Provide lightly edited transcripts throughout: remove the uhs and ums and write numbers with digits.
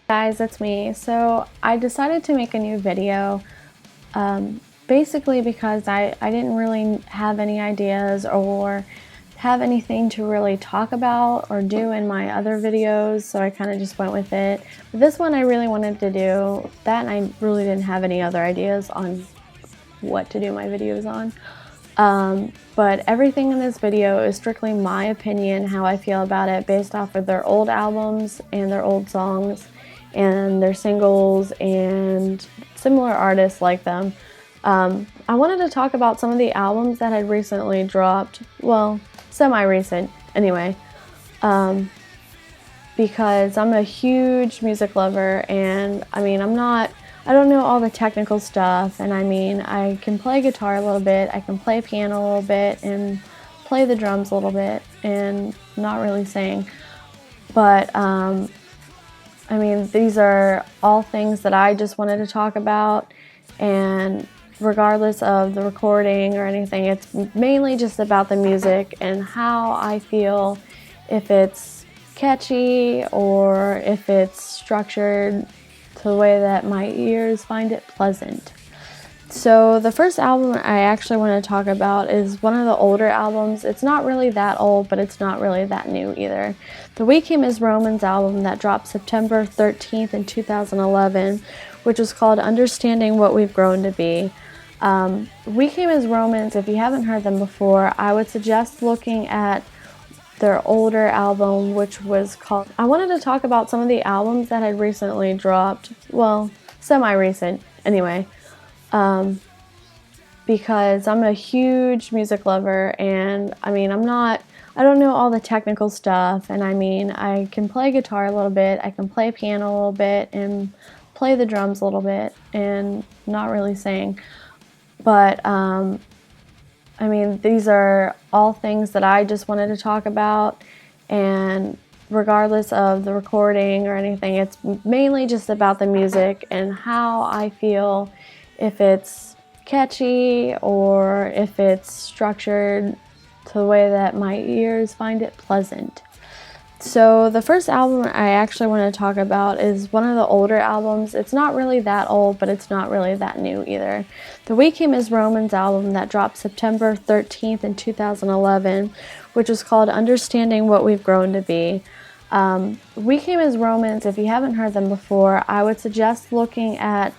Guys, it's me. So I decided to make a new video basically because I didn't really have any ideas or have anything to really talk about or do in my other videos, so I kind of just went with it. But this one I really wanted to do that, and I really didn't have any other ideas on what to do my videos on. But everything in this video is strictly my opinion, how I feel about it, based off of their old albums and their old songs and their singles and similar artists like them. I wanted to talk about some of the albums that had recently dropped, well, semi-recent anyway, because I'm a huge music lover, and I mean, I don't know all the technical stuff, and I mean, I can play guitar a little bit, I can play piano a little bit, and play the drums a little bit, and not really sing, but I mean, these are all things that I just wanted to talk about, and regardless of the recording or anything, it's mainly just about the music and how I feel, if it's catchy or if it's structured to the way that my ears find it pleasant. So the first album I actually want to talk about is one of the older albums. It's not really that old, but it's not really that new either. The We Came as Romans album that dropped September 13th in 2011, which was called Understanding What We've Grown to Be. We Came as Romans, if you haven't heard them before, I would suggest looking at their older album, which was called... I wanted to talk about some of the albums that had recently dropped, well, semi-recent anyway, because I'm a huge music lover, and I mean, I don't know all the technical stuff, and I mean, I can play guitar a little bit, I can play piano a little bit, and play the drums a little bit, and not really sing. But, I mean, these are all things that I just wanted to talk about, and regardless of the recording or anything, it's mainly just about the music and how I feel, if it's catchy or if it's structured to the way that my ears find it pleasant. So the first album I actually want to talk about is one of the older albums. It's not really that old, but it's not really that new either. The We Came as Romans album that dropped September 13th in 2011, which was called Understanding What We've Grown to Be. We Came as Romans, if you haven't heard them before, I would suggest looking at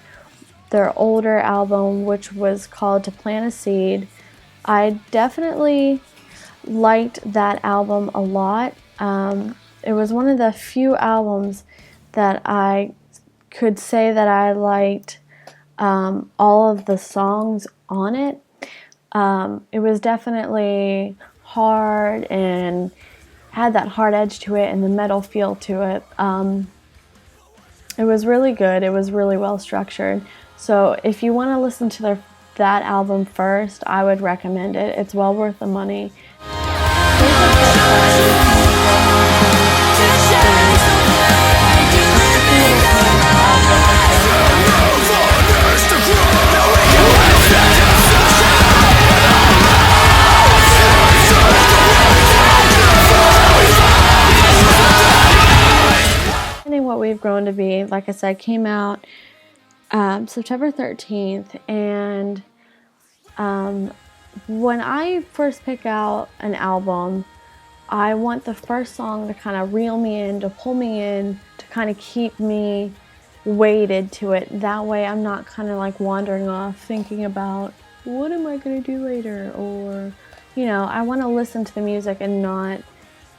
their older album, which was called To Plant a Seed. I definitely liked that album a lot. It was one of the few albums that I could say that I liked all of the songs on it. It was definitely hard and had that hard edge to it and the metal feel to it. It was really good. It was really well structured. So if you want to listen to that album first, I would recommend it. It's well worth the money. What We've Grown to Be, like I said, came out September 13th, and when I first pick out an album, I want the first song to kind of reel me in, to pull me in, to kind of keep me weighted to it. That way I'm not kind of like wandering off thinking about what am I going to do later, or, you know, I want to listen to the music and not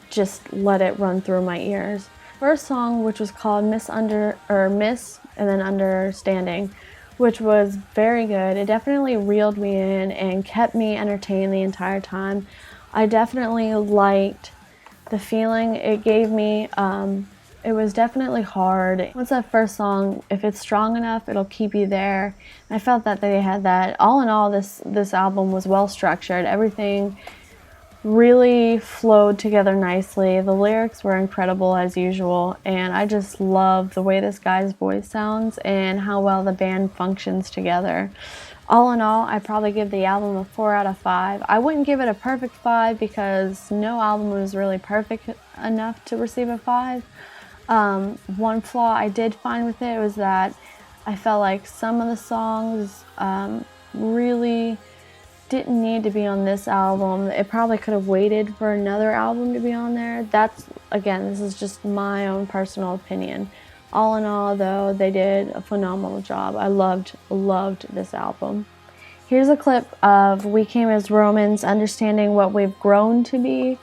just let it run through my ears. First song, which was called Miss and then Understanding, which was very good. It definitely reeled me in and kept me entertained the entire time. I definitely liked the feeling it gave me. It was definitely hard. Once that first song, if it's strong enough, it'll keep you there. I felt that they had that. All in all, this album was well structured. Everything really flowed together nicely. The lyrics were incredible as usual, and I just love the way this guy's voice sounds and how well the band functions together. All in all, I'd probably give the album a 4 out of 5. I wouldn't give it a perfect 5 because no album was really perfect enough to receive a 5. One flaw I did find with it was that I felt like some of the songs really didn't need to be on this album. It probably could have waited for another album to be on there. That's, again, this is just my own personal opinion. All in all, though, they did a phenomenal job. I loved this album. Here's a clip of We Came as Romans, Understanding What We've Grown to Be.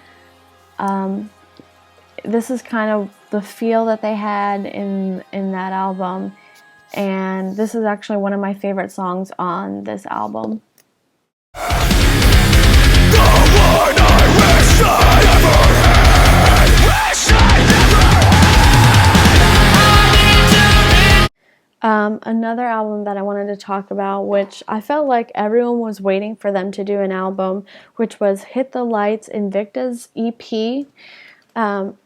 This is kind of the feel that they had in that album, and this is actually one of my favorite songs on this album. Another album that I wanted to talk about, which I felt like everyone was waiting for them to do an album, which was Hit the Lights, Invicta's EP.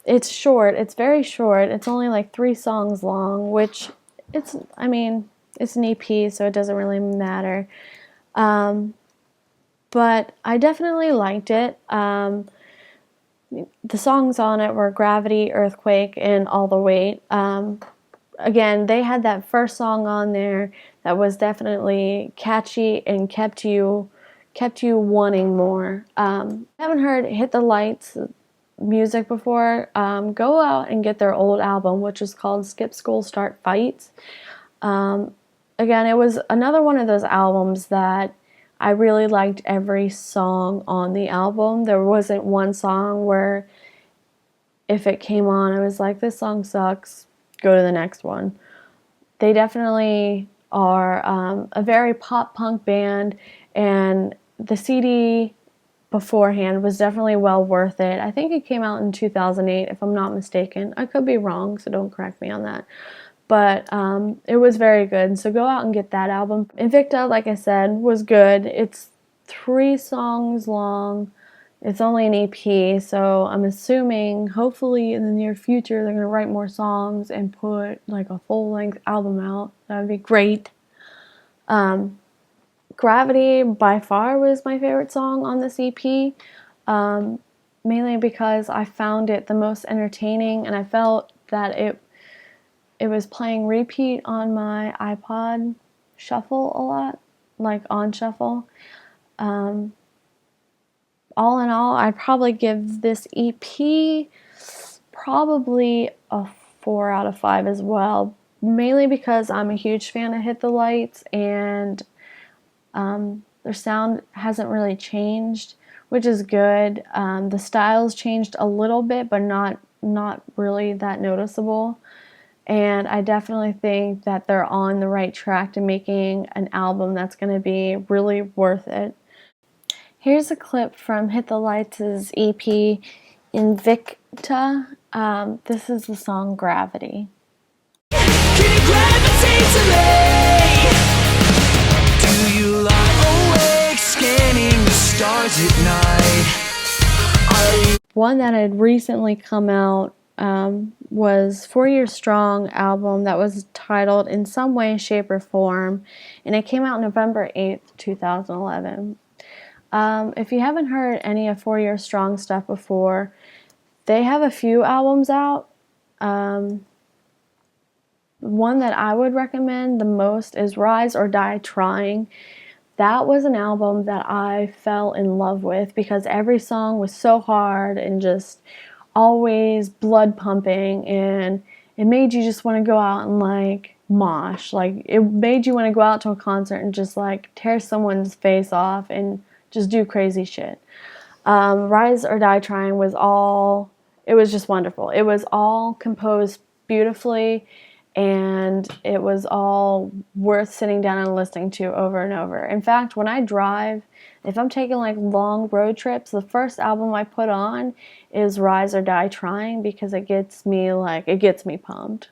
It's short, it's very short, it's only like 3 songs long, which it's an EP, so it doesn't really matter. But I definitely liked it. The songs on it were Gravity, Earthquake, and All the Weight. Again, they had that first song on there that was definitely catchy and kept you wanting more. Haven't heard Hit the Lights music before, go out and get their old album, which is called Skip School, Start Fights. Again, it was another one of those albums that I really liked every song on the album. There wasn't one song where if it came on, I was like, this song sucks, go to the next one. They definitely are a very pop punk band, and the CD beforehand was definitely well worth it. I think it came out in 2008, if I'm not mistaken. I could be wrong, so don't correct me on that. But it was very good, so go out and get that album. Invicta, like I said, was good. It's 3 songs long. It's only an EP, so I'm assuming, hopefully in the near future, they're going to write more songs and put like a full-length album out. That would be great. Gravity, by far, was my favorite song on this EP, mainly because I found it the most entertaining, and I felt that it was playing repeat on my iPod shuffle a lot, like on shuffle. All in all, I'd probably give this EP probably a 4 out of 5 as well, mainly because I'm a huge fan of Hit the Lights, and their sound hasn't really changed, which is good. The styles changed a little bit, but not really that noticeable. And I definitely think that they're on the right track to making an album that's going to be really worth it. Here's a clip from Hit the Lights' EP, Invicta. This is the song Gravity. Can you gravitate to me? Do you lie awake, scanning the stars at night? One that had recently come out was 4 Years Strong album that was titled In Some Way, Shape, or Form, and it came out November 8th, 2011. If you haven't heard any of 4 Years Strong stuff before, they have a few albums out. One that I would recommend the most is Rise or Die Trying. That was an album that I fell in love with because every song was so hard and just always blood pumping, and it made you just want to go out and like mosh. Like, it made you want to go out to a concert and just like tear someone's face off and just do crazy shit. Rise or Die Trying it was just wonderful. It was all composed beautifully, and it was all worth sitting down and listening to over and over. In fact, when I drive, if I'm taking like long road trips, the first album I put on is Rise or Die Trying because it gets me pumped.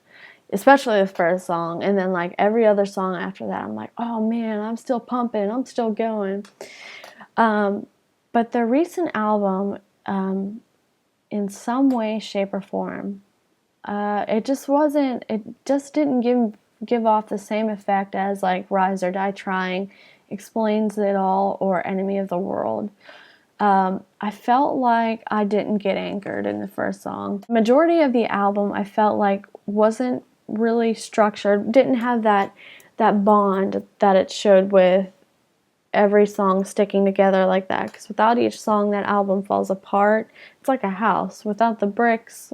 Especially the first song, and then like every other song after that, I'm like, oh man, I'm still pumping, I'm still going. But the recent album, In Some Way, Shape, or Form, it just didn't give off the same effect as like Rise or Die Trying. Explains It All, or Enemy of the World. I felt like I didn't get anchored in the first song. The majority of the album I felt like wasn't really structured, didn't have that bond that it should with every song sticking together like that, because without each song that album falls apart. It's like a house. Without the bricks,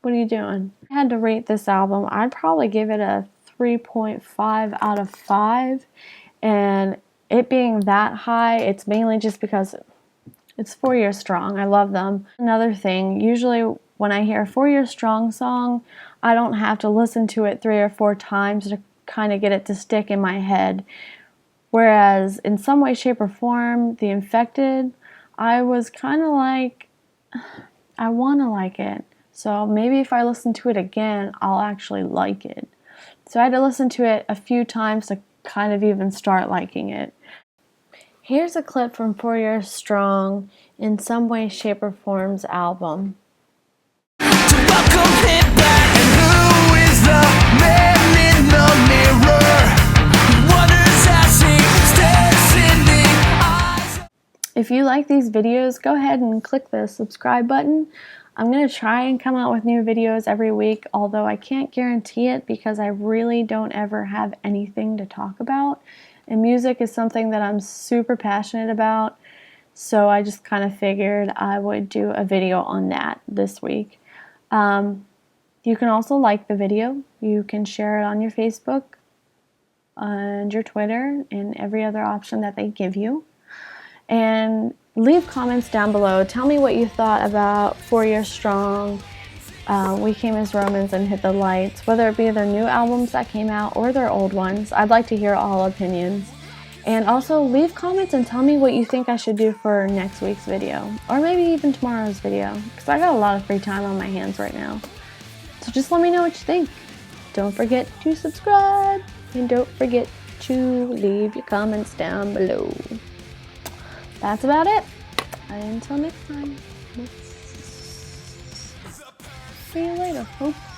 what are you doing? If I had to rate this album, I'd probably give it a 3.5 out of 5, and it being that high, it's mainly just because it's 4 Year Strong. I love them. Another thing, usually when I hear a 4 Year Strong song, I don't have to listen to it 3 or 4 times to kind of get it to stick in my head. Whereas in Some Way, Shape, or Form, The Infected, I was kind of like, I want to like it. So maybe if I listen to it again, I'll actually like it. So I had to listen to it a few times to kind of even start liking it. Here's a clip from 4 Year Strong in Some Way, Shape, or Form's album. If you like these videos, go ahead and click the subscribe button. I'm going to try and come out with new videos every week, although I can't guarantee it because I really don't ever have anything to talk about. And music is something that I'm super passionate about, so I just kind of figured I would do a video on that this week. You can also like the video. You can share it on your Facebook and your Twitter and every other option that they give you. And leave comments down below. Tell me what you thought about 4 Year Strong, We Came as Romans, and Hit the Lights, whether it be their new albums that came out or their old ones. I'd like to hear all opinions. And also leave comments and tell me what you think I should do for next week's video, or maybe even tomorrow's video, because I got a lot of free time on my hands right now. So just let me know what you think. Don't forget to subscribe, and don't forget to leave your comments down below. That's about it. Until next time, see you later, folks.